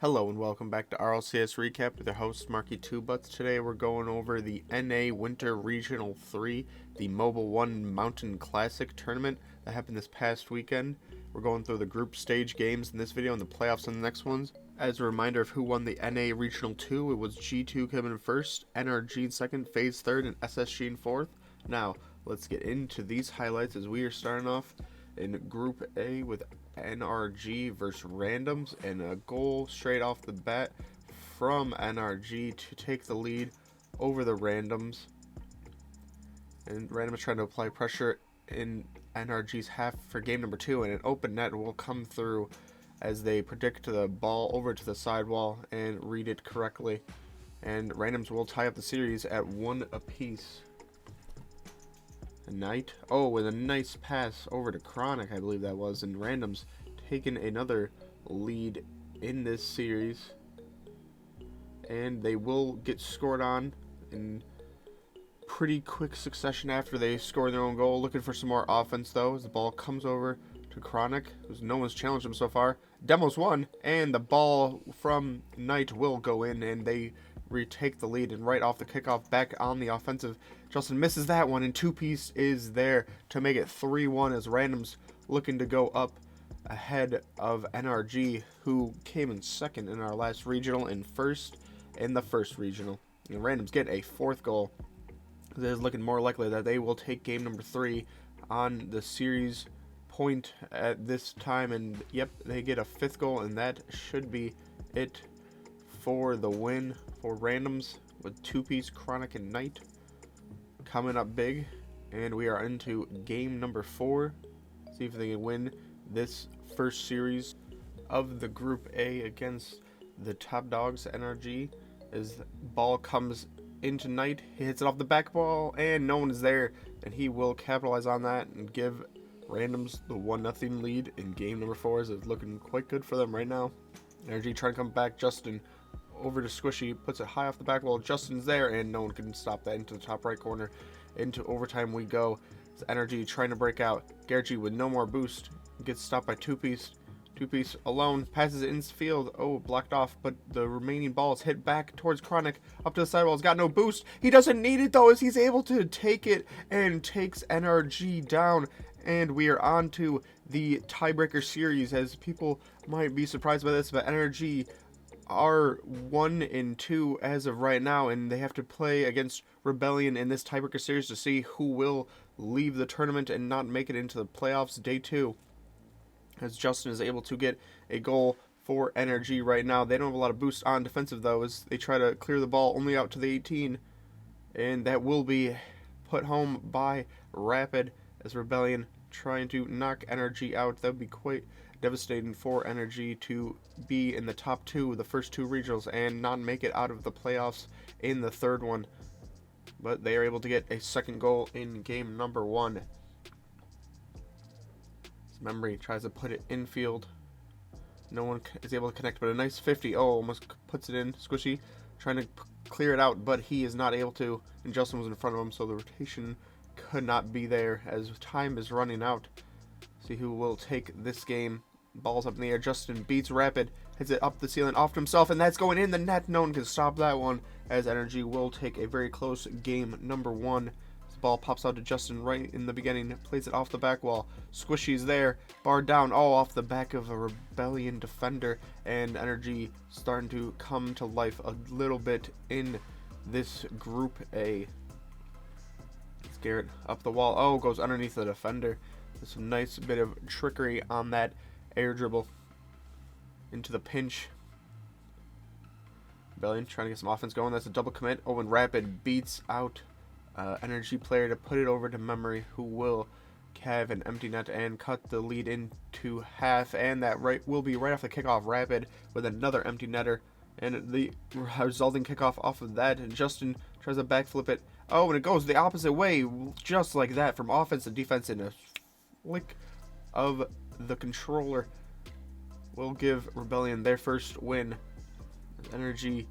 Hello and welcome back to RLCS Recap with your host Marky Two Butts. Today we're going over the NA Winter Regional 3, the Mobil 1 Mountain Classic tournament that happened this past weekend. We're going through the group stage games in this video and the playoffs in the next ones. As a reminder of who won the NA Regional 2, it was G2 coming in first, NRG in second, FaZe third, and SSG in fourth. Now, let's get into these highlights as we are starting off in Group A with NRG versus Randoms, and a goal straight off the bat from NRG to take the lead over the Randoms. And Randoms trying to apply pressure in NRG's half for game number 2, and an open net will come through as they predict the ball over to the sidewall and read it correctly. And Randoms will tie up the series at 1 apiece. Knight, with a nice pass over to Chronic, I believe that was, and Randoms taking another lead in this series, and they will get scored on in pretty quick succession after they score their own goal. Looking for some more offense though as the ball comes over to Chronic, who's no one's challenged him so far. Demos won, and the ball from Knight will go in, and they retake the lead. And right off the kickoff, back on the offensive, Justin misses that one, and two-piece is there to make it 3-1 as Randoms looking to go up ahead of NRG, who came in second in our last regional and first in the first regional. And Randoms get a fourth goal. It is looking more likely that they will take game number 3 on the series point at this time, and yep, they get a 5th goal, and that should be it for the win for Randoms, with two-piece Chronic and Knight coming up big. And we are into game number 4. See if they can win this first series of the Group A against the top dogs NRG. As the ball comes into Knight, he hits it off the back ball, and no one is there, and he will capitalize on that and give Randoms the 1-0 lead in game number 4. As it's looking quite good for them right now. NRG trying to come back. Justin over to Squishy, puts it high off the back wall. Justin's there, and no one can stop that. Into the top right corner. Into overtime we go. It's NRG trying to break out. Garrett with no more boost gets stopped by two-piece. Two-piece alone passes it infield. Blocked off, but the remaining ball is hit back towards Chronic. Up to the sidewall. He's got no boost. He doesn't need it though, as he's able to take it and takes NRG down. And we are on to the tiebreaker series, as people might be surprised by this, but NRG are 1-2 as of right now, and they have to play against Rebellion in this tiebreaker series to see who will leave the tournament and not make it into the playoffs day 2. As Justin is able to get a goal for NRG right now. They don't have a lot of boost on defensive though, as they try to clear the ball only out to the 18, and that will be put home by Rapid, as Rebellion trying to knock NRG out. That would be quite devastating for NRG to be in the top 2 of the first 2 regionals and not make it out of the playoffs in the third one. But they are able to get a second goal in game number 1. Memory tries to put it infield. No one is able to connect, but a nice 50. Almost puts it in. Squishy trying to clear it out, but he is not able to. And Justin was in front of him, so the rotation could not be there as time is running out. See who will take this game. Ball's up in the air. Justin beats Rapid, hits it up the ceiling off to himself, and that's going in the net. No one can stop that one, as NRG will take a very close game number 1. The ball pops out to Justin right in the beginning, plays it off the back wall. Squishy's there, barred down, off the back of a Rebellion defender, and NRG starting to come to life a little bit in this Group A. Garrett up the wall. Goes underneath the defender. There's some nice bit of trickery on that air dribble into the pinch. Rebellion trying to get some offense going. That's a double commit. And Rapid beats out NRG player to put it over to Memory, who will have an empty net and cut the lead into half. And that will be right off the kickoff. Rapid with another empty netter, and the resulting kickoff off of that. And Justin tries to backflip it. And it goes the opposite way, just like that, from offense to defense, in a flick of the controller. Will give Rebellion their first win. NRG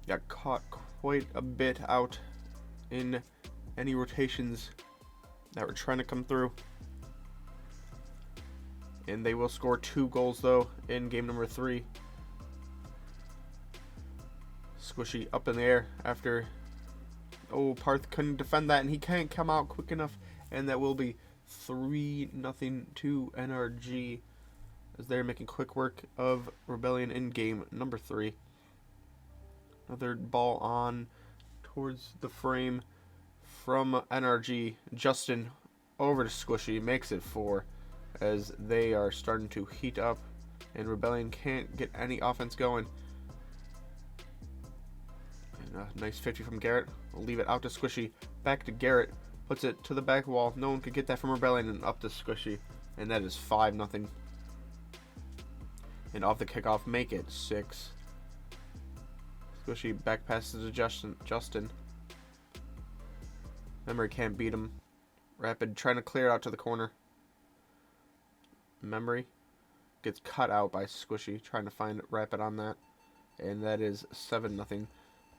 got caught quite a bit out in any rotations that were trying to come through. And they will score 2 goals, though, in game number 3. Squishy up in the air after... Oh, Parth couldn't defend that, and he can't come out quick enough. And that will be 3-0 to NRG, as they're making quick work of Rebellion in game number 3. Another ball on towards the frame from NRG. Justin over to Squishy, makes it 4, as they are starting to heat up, and Rebellion can't get any offense going. And a nice 50 from Garrett. We'll leave it out to Squishy. Back to Garrett. Puts it to the back wall. No one could get that from Rebellion, and up to Squishy. And that is 5-0. And off the kickoff, make it 6. Squishy back passes to Justin. Memory can't beat him. Rapid trying to clear out to the corner. Memory gets cut out by Squishy, trying to find Rapid on that. And that is 7-0.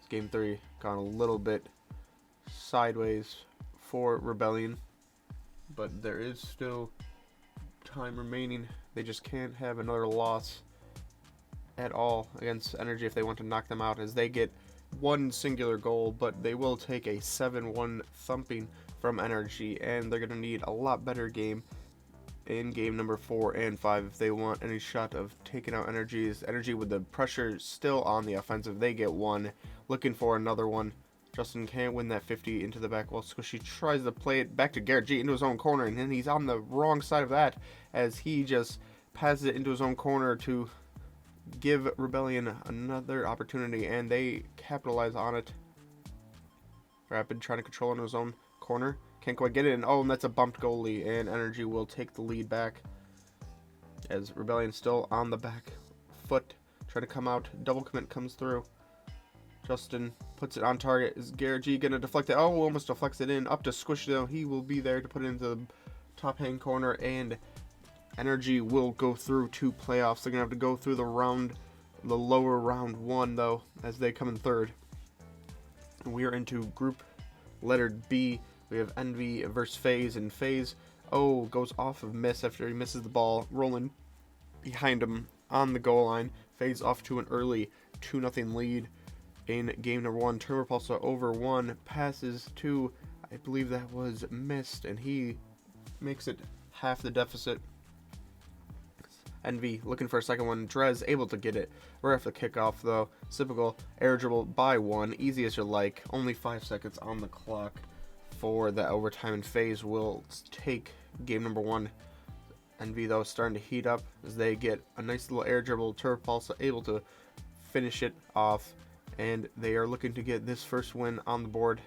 Game 3 gone a little bit sideways for Rebellion, but there is still time remaining. They just can't have another loss at all against Energy if they want to knock them out, as they get one singular goal, but they will take a 7-1 thumping from Energy, and they're going to need a lot better game in game number 4 and 5 if they want any shot of taking out Energy with the pressure still on the offensive. They get one, looking for another one. Justin can't win that 50 into the back wall. Squishy tries to play it back to Garrett G into his own corner, and then he's on the wrong side of that as he just passes it into his own corner to give Rebellion another opportunity, and they capitalize on it. Rapid trying to control into his own corner. Can't quite get it in. Oh, and that's a bumped goalie, and Energy will take the lead back as Rebellion still on the back foot, trying to come out. Double commit comes through. Justin puts it on target. Is Garrett G going to deflect it? Oh, almost deflects it in. Up to Squish, though. He will be there to put it into the top hand corner, and Energy will go through to playoffs. They're going to have to go through the lower round 1, though, as they come in 3rd. We are into group letter B. We have Envy versus FaZe, and FaZe, goes off of miss after he misses the ball, rolling behind him on the goal line. FaZe off to an early 2-0 lead in game number 1. Turbo over 1, passes to, I believe that was missed, and he makes it half the deficit. Envy looking for a second one. Drez able to get it right off the kickoff, though. Typical air dribble by 1, easy as you like. Only 5 seconds on the clock for the overtime, and FaZe will take game number 1. Envy, though, starting to heat up as they get a nice little air dribble. Turbo able to finish it off, and they are looking to get this first win on the board.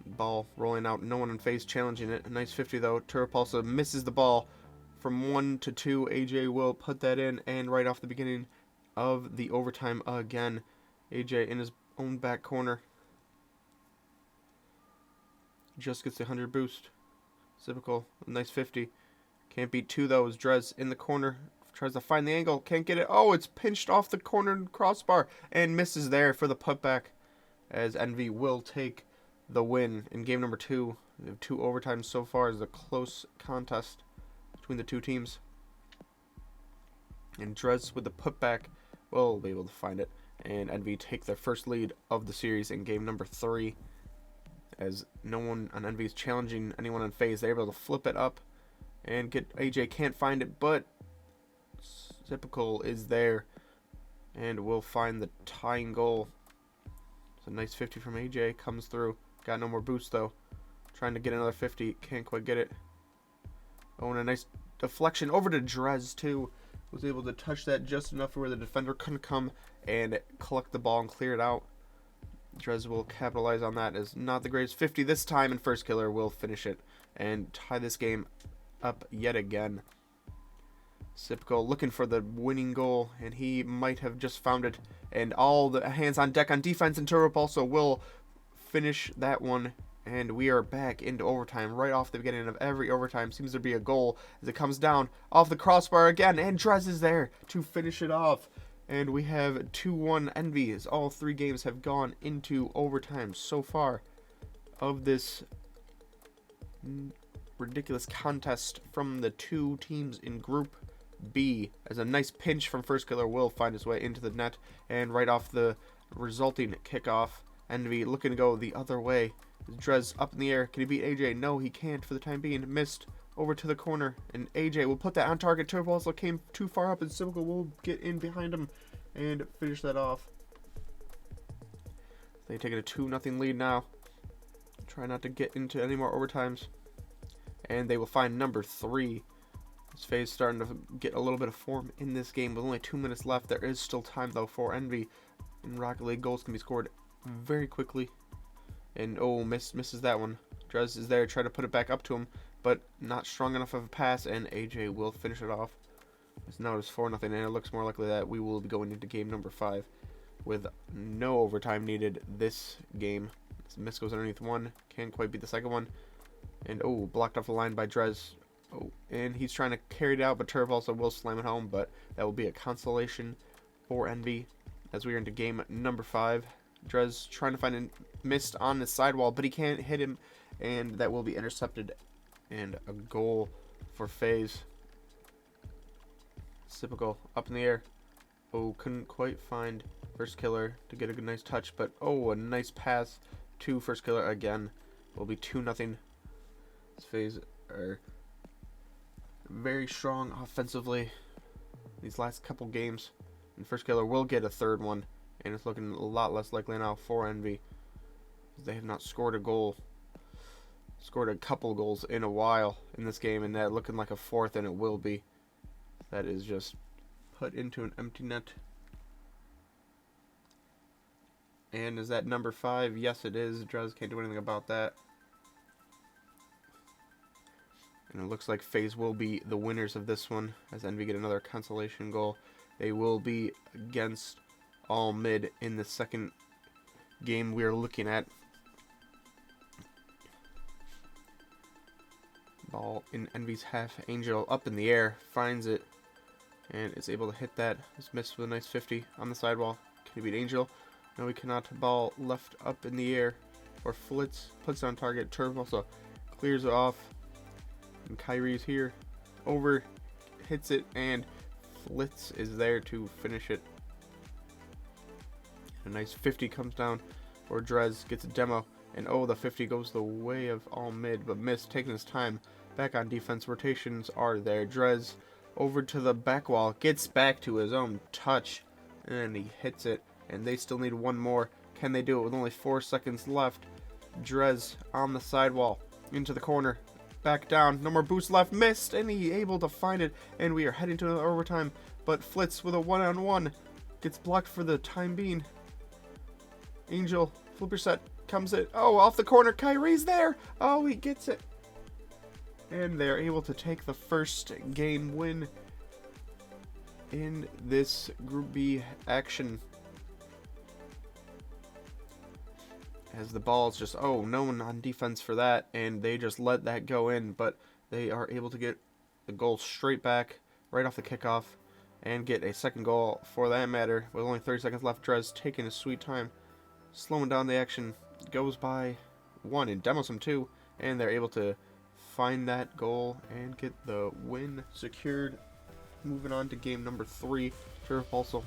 Ball rolling out, no one in FaZe challenging it. A nice 50, though. Turbo misses the ball from 1 to 2. AJ will put that in, and right off the beginning of the overtime again, AJ in his own back corner just gets the 100 boost. Typical, nice 50. Can't beat 2, though, as Drez in the corner tries to find the angle, can't get it. Oh, it's pinched off the corner crossbar and misses there for the putback, as Envy will take the win in game number 2. We have 2 overtimes so far as a close contest between the 2 teams. And Drez with the putback will be able to find it, and Envy take their first lead of the series in game number 3. As no one on Envy is challenging anyone on FaZe, they're able to flip it up and get AJ. Can't find it, but Typical is there and will find the tying goal. It's a nice 50 from AJ, comes through. Got no more boost, though. Trying to get another 50, can't quite get it. Oh, and a nice deflection over to Drez, too. Was able to touch that just enough where the defender couldn't come and collect the ball and clear it out. Drez will capitalize on that as not the greatest 50 this time, and First Killer will finish it and tie this game up yet again. Sipko looking for the winning goal, and he might have just found it, and all the hands on deck on defense, and Turbo also will finish that one, and we are back into overtime. Right off the beginning of every overtime seems to be a goal as it comes down off the crossbar again, and Drez is there to finish it off. And we have 2-1 Envy, as all 3 games have gone into overtime so far of this ridiculous contest from the two teams in Group B, as a nice pinch from First Killer will find his way into the net, and right off the resulting kickoff, Envy looking to go the other way. Drez up in the air. Can he beat AJ? No, he can't for the time being. Missed over to the corner, and AJ will put that on target. Turbo also came too far up, and Simcoe will get in behind him and finish that off. They take it a 2-0 lead now. Try not to get into any more overtimes. And they will find number 3. This phase starting to get a little bit of form in this game with only 2 minutes left. There is still time though for Envy. In Rocket League, goals can be scored very quickly. And oh, misses that one. Drez is there trying to put it back up to him, but not strong enough of a pass, and AJ will finish it off. It's now just 4-0, and it looks more likely that we will be going into game number 5 with no overtime needed this game. This miss goes underneath one, can't quite beat the second one, and oh, blocked off the line by Drez. Oh, and he's trying to carry it out, but Turv also will slam it home, but that will be a consolation for Envy as we are into game number 5. Drez trying to find a missed on the sidewall, but he can't hit him, and that will be intercepted, and a goal for FaZe. Typical up in the air. Oh, couldn't quite find First Killer to get a good nice touch, but oh, a nice pass to First Killer again. Will be 2-0. This FaZe are very strong offensively these last couple games, and First Killer will get a third one, and it's looking a lot less likely now for Envy. They have not scored a goal. Scored a couple goals in a while in this game, and that looking like a fourth, and it will be. That is just put into an empty net. And is that number 5? Yes, it is. Drez can't do anything about that. And it looks like FaZe will be the winners of this one, as Envy get another consolation goal. They will be against All Mid in the second game we are looking at. Ball in Envy's half. Angel up in the air, finds it, and is able to hit that. It's missed with a nice 50 on the sidewall. Can he beat Angel? No, he cannot. Ball left up in the air, or Flitz puts it on target. Turf also clears it off, and Kyrie's here, over, hits it, and Flitz is there to finish it. A nice 50 comes down, or Drez gets a demo, and oh, the 50 goes the way of All Mid, but missed, taking his time. Back on defense, rotations are there. Drez over to the back wall, gets back to his own touch, and he hits it, and they still need one more. Can they do it with only 4 seconds left? Drez on the sidewall, into the corner, back down, no more boost left, missed, and he able to find it, and we are heading to another overtime, but Flitz with a one-on-one gets blocked for the time being. Angel, flipper set, comes it, oh, off the corner, Kyrie's there, oh, he gets it. And they're able to take the first game win in this Group B action. As the ball's just, oh, no one on defense for that, and they just let that go in, but they are able to get the goal straight back right off the kickoff and get a second goal for that matter. With only 30 seconds left, Drez taking his sweet time, slowing down the action, goes by 1 and demos him 2, and they're able to find that goal and get the win secured. Moving on to game number 3. Pulsa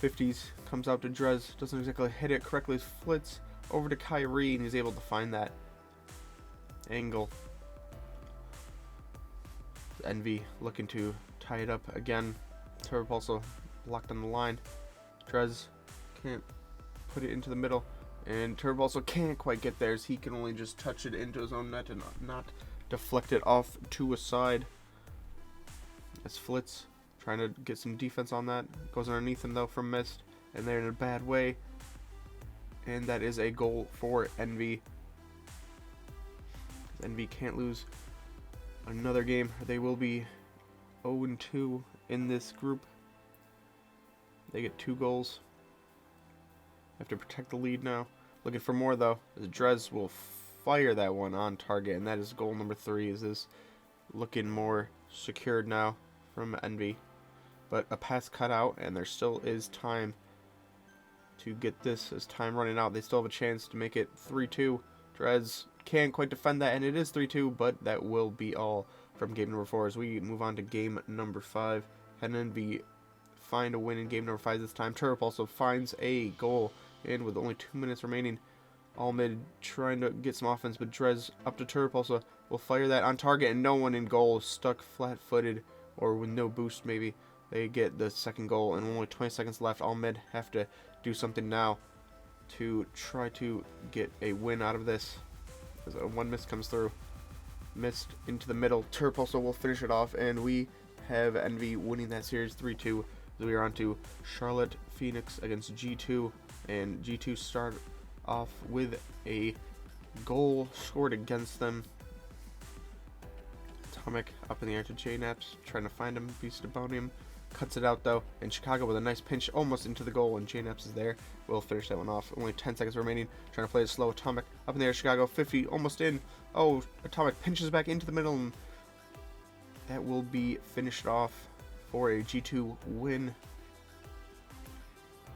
50s comes out to Drez, doesn't exactly hit it correctly. Flits over to Kyrie, and he's able to find that angle. Envy looking to tie it up again. Turbopulso locked on the line. Drez can't put it into the middle, and Turb also can't quite get there, as he can only just touch it into his own net and not deflect it off to a side. As Flitz trying to get some defense on that. Goes underneath him though from missed, and they're in a bad way. And that is a goal for Envy. Envy can't lose another game. They will be 0-2 in this group. They get 2 goals. Have to protect the lead now. Looking for more though. As Drez will fire that one on target, and that is goal number 3. Is this looking more secured now from Envy? But a pass cut out, and there still is time to get this as time running out. They still have a chance to make it 3-2. Drez can't quite defend that, and it is 3-2, but that will be all from game number 4 as we move on to game number 5. And then we find a win in game number 5 this time. Turp also finds a goal, and with only 2 minutes remaining, all mid trying to get some offense, but Drez up to Turp also will fire that on target, and no one in goal, stuck flat-footed or with no boost maybe. They get the second goal, and only 20 seconds left. All mid have to do something now to try to get a win out of this. As one miss comes through, missed into the middle. Turp also will finish it off, and we have Envy winning that series 3-2. As we are on to Charlotte Phoenix against G2, and G2 start off with a goal scored against them. Atomic up in the air to J-Naps, trying to find him. Beastabonium cuts it out though, and Chicago with a nice pinch almost into the goal, and J-Naps is there. We'll finish that one off. Only 10 seconds remaining. Trying to play it slow. Atomic up in the air. Chicago 50, almost in. Oh, Atomic pinches back into the middle, and that will be finished off for a G2 win.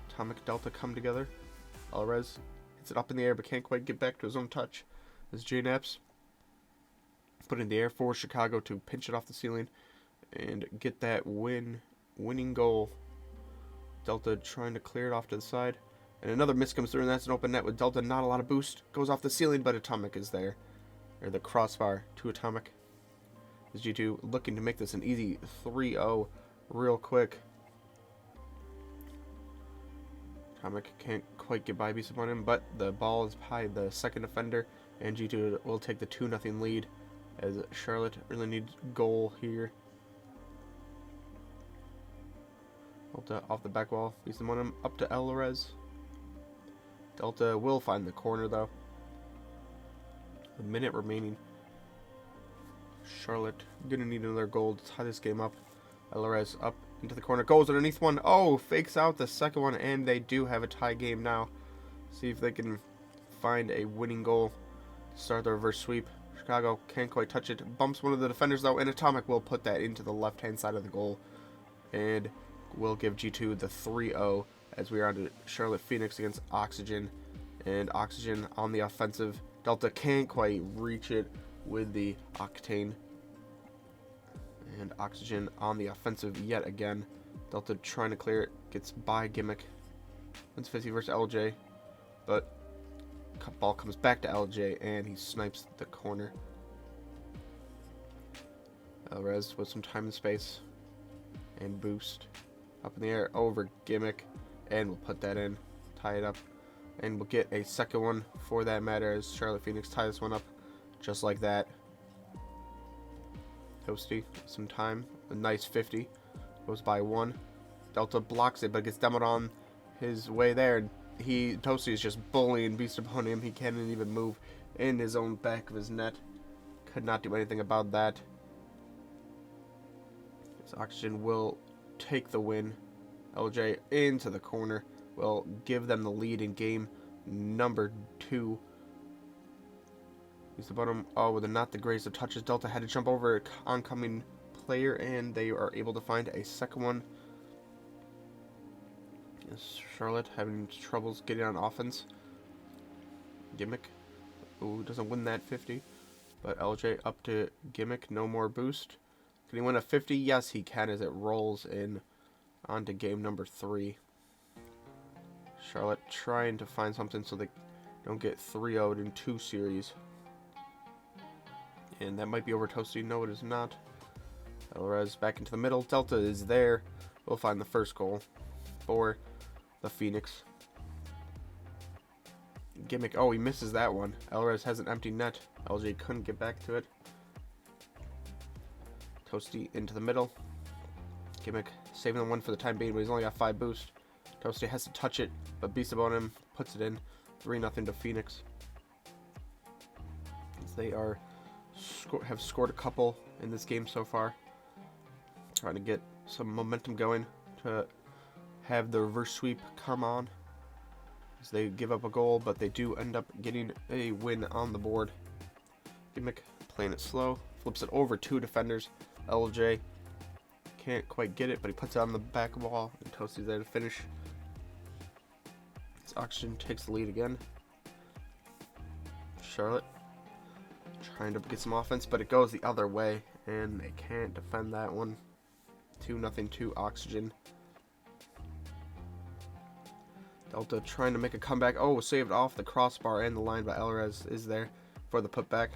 Atomic Delta come together. Alvarez hits it up in the air, but can't quite get back to his own touch. As J-Naps put it in the air for Chicago to pinch it off the ceiling and get that winning goal. Delta trying to clear it off to the side, and another miss comes through, and that's an open net with Delta. Not a lot of boost, goes off the ceiling, but Atomic is there, or the crossbar to Atomic. Is G2 looking to make this an easy 3-0 real quick. Atomic can't quite get by Beast upon him, but the ball is by the second defender, and G2 will take the 2-0 lead as Charlotte really needs goal here. Delta off the back wall. Beast upon him up to Alvarez. Delta will find the corner though. A minute remaining. Charlotte gonna need another goal to tie this game up. Alvarez up into the corner, goes underneath one. Oh, fakes out the second one, and they do have a tie game now. See if they can find a winning goal to start the reverse sweep. Chicago can't quite touch it. Bumps one of the defenders though, and Atomic will put that into the left-hand side of the goal, and will give G2 the 3-0 as we are on to Charlotte Phoenix against Oxygen. And Oxygen on the offensive. Delta can't quite reach it with the Octane. And Oxygen on the offensive yet again. Delta trying to clear it. Gets by Gimmick. Wins 50 versus LJ. But ball comes back to LJ, and he snipes the corner. Alvarez with some time and space. And boost. Up in the air over Gimmick. And we'll put that in. Tie it up. And we'll get a second one for that matter as Charlotte Phoenix tie this one up just like that. Toasty, some time. A nice 50. Goes by one. Delta blocks it, but gets demoed on his way there. And Toasty is just bullying Beast upon him. He can't even move in his own back of his net. Could not do anything about that. This Oxygen will take the win. LJ into the corner will give them the lead in game number 2. He's the bottom. Oh, with a not the greatest of touches. Delta had to jump over an oncoming player, and they are able to find a second one. Yes, Charlotte having troubles getting on offense. Gimmick. Ooh, doesn't win that 50. But LJ up to Gimmick. No more boost. Can he win a 50? Yes, he can as it rolls in onto game number 3. Charlotte trying to find something so they don't get 3-0'd in 2 series. And that might be over Toasty. No, it is not. Alvarez back into the middle. Delta is there. We'll find the first goal for the Phoenix. Gimmick. Oh, he misses that one. Alvarez has an empty net. LJ couldn't get back to it. Toasty into the middle. Gimmick saving the one for the time being, but he's only got 5 boost. Toasty has to touch it, but Beast about him puts it in. 3-0 to Phoenix. They are have scored a couple in this game so far. Trying to get some momentum going to have the reverse sweep come on. As they give up a goal, but they do end up getting a win on the board. Gimmick playing it slow. Flips it over 2 defenders. LJ can't quite get it, but he puts it on the back wall, and Toasty's there to finish. This Oxygen takes the lead again. Charlotte trying to get some offense, but it goes the other way, and they can't defend that one. 2-0 to Oxygen. Delta trying to make a comeback. Oh, saved off the crossbar and the line, but Alvarez is there for the putback.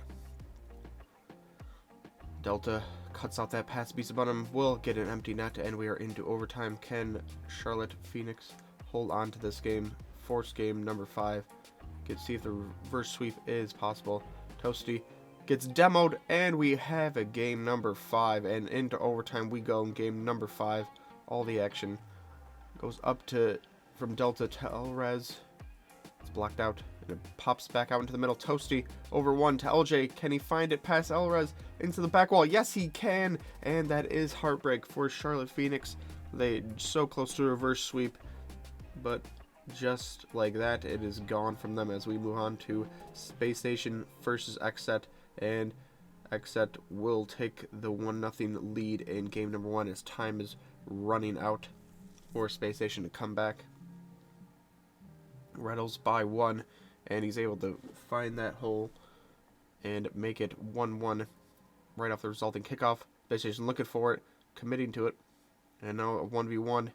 Delta cuts out that pass, beats about him, will get an empty net, and we are into overtime. Can Charlotte Phoenix hold on to this game? Force game number 5. See if the reverse sweep is possible. Toasty gets demoed, and we have a game number 5, and into overtime we go in game number 5. All the action goes up to from Delta to Alvarez. It's blocked out, and it pops back out into the middle. Toasty over 1 to LJ. Can he find it past Alvarez into the back wall? Yes, he can, and that is heartbreak for Charlotte Phoenix. They so close to a reverse sweep, but just like that, it is gone from them as we move on to Space Station versus XSET, and XSET will take the 1-0 lead in game number 1 as time is running out for Space Station to come back. Reynolds by 1, and he's able to find that hole and make it 1-1 right off the resulting kickoff. Space Station looking for it, committing to it, and now a 1v1.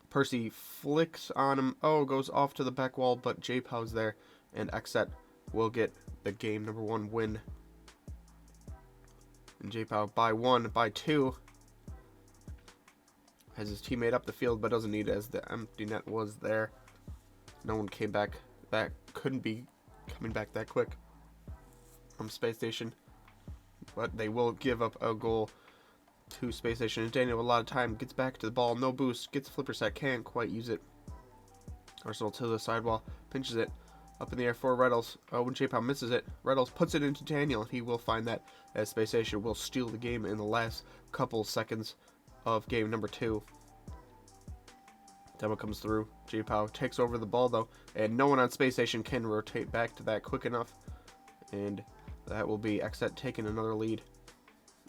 Percy flicks on him. Oh, goes off to the back wall, but J-Pow's there, and XSET will get the game number 1 win. And J-Pow by 2. Has his teammate up the field, but doesn't need it as the empty net was there. No one came back. That couldn't be coming back that quick from Space Station, but they will give up a goal to Space Station. And Daniel, a lot of time, gets back to the ball, no boost, gets flipper set, can't quite use it. Arsenal to the sidewall, pinches it up in the air for Reynolds. Oh, when J-Pow misses it, Reynolds puts it into Daniel. He will find that as Space Station will steal the game in the last couple seconds of game number 2. Demo comes through. J-Pow takes over the ball though, and no one on Space Station can rotate back to that quick enough, and that will be XSET taking another lead.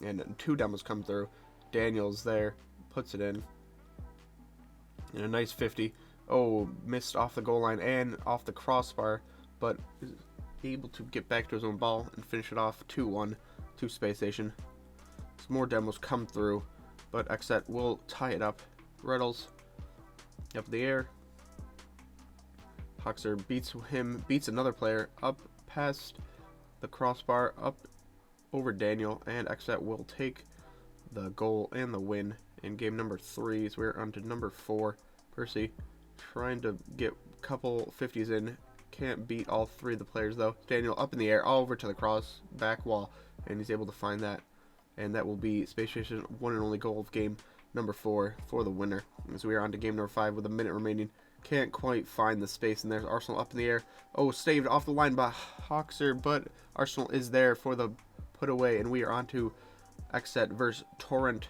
And 2 demos come through. Daniel's there, puts it in. And a nice 50. Oh, missed off the goal line and off the crossbar, but is able to get back to his own ball and finish it off 2-1 to Space Station. Some more demos come through, but XSET will tie it up. Reynolds up in the air. Hoxer beats another player up past the crossbar, up over Daniel, and XSET will take the goal and the win in game number 3. So we're on to number 4. Percy trying to get a couple 50s in. Can't beat all 3 of the players though. Daniel up in the air, all over to the cross back wall, and he's able to find that. And that will be Space Station's one and only goal of game number 4 for the winner. So we are on to game number 5 with a minute remaining. Can't quite find the space, and there's Arsenal up in the air. Oh, saved off the line by Hoxer, but Arsenal is there for the put away, and we are on to XSET versus Torrent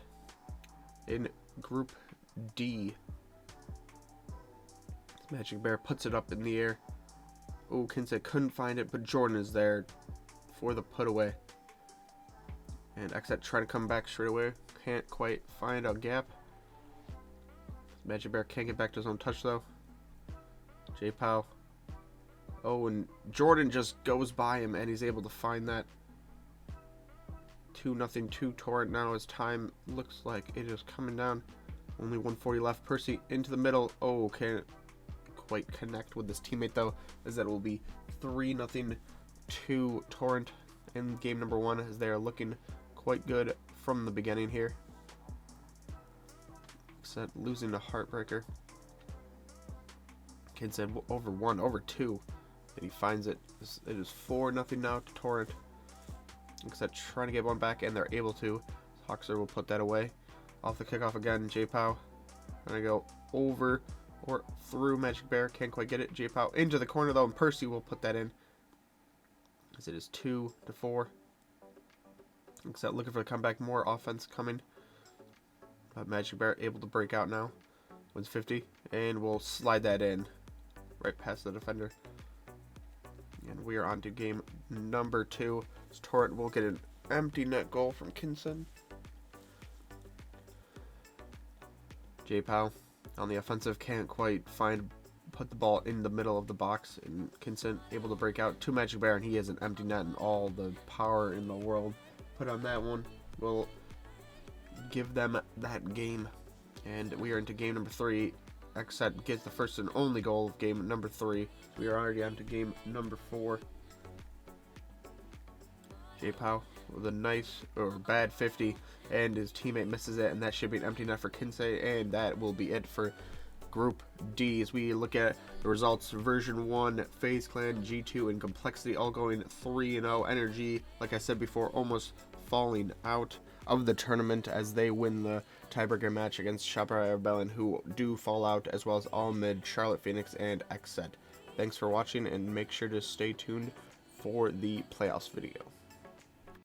in Group D. Magic Bear puts it up in the air. Oh, Kinsey couldn't find it, but Jordan is there for the put away. And XSET trying to come back straight away. Can't quite find a gap. Magic Bear can't get back to his own touch though. J-Pow. Oh, and Jordan just goes by him, and he's able to find that. 2-0 to Torrent now as time looks like it is coming down. Only 140 left. Percy into the middle. Oh, can't quite connect with his teammate though, as that will be 3-0 to Torrent in game number 1, as they are looking quite good from the beginning here. Except losing to Heartbreaker. Kid said over 2, and he finds it. It is 4-0 now to Torrent. Except trying to get one back, and they're able to. Hoxer will put that away. Off the kickoff again, J-Pow. Gonna go over or through Magic Bear. Can't quite get it. J-Pow into the corner though, and Percy will put that in. As it is 2-4. Except looking for the comeback. More offense coming. But Magic Bear able to break out now. Wins 50. And we'll slide that in. Right past the defender. And we are on to game number 2. Torrent will get an empty net goal from Kinson. J-Pow on the offensive can't quite find put the ball in the middle of the box, and Kinston able to break out to Magic Bear, and he has an empty net, and all the power in the world put on that one will give them that game. And we are into game number 3. Xset gets the first and only goal of game number 3. We are already on to game number 4. J-Pow with a nice or bad 50, and his teammate misses it, and that should be an empty net for Kinsey, and that will be it for Group D. As we look at the results, Version 1, FaZe Clan, G2, and Complexity all going 3-0. Energy, like I said before, almost falling out of the tournament as they win the tiebreaker match against Shopper Rebellion, who do fall out, as well as All Mid, Charlotte Phoenix, and Xset. Thanks for watching, and make sure to stay tuned for the playoffs video.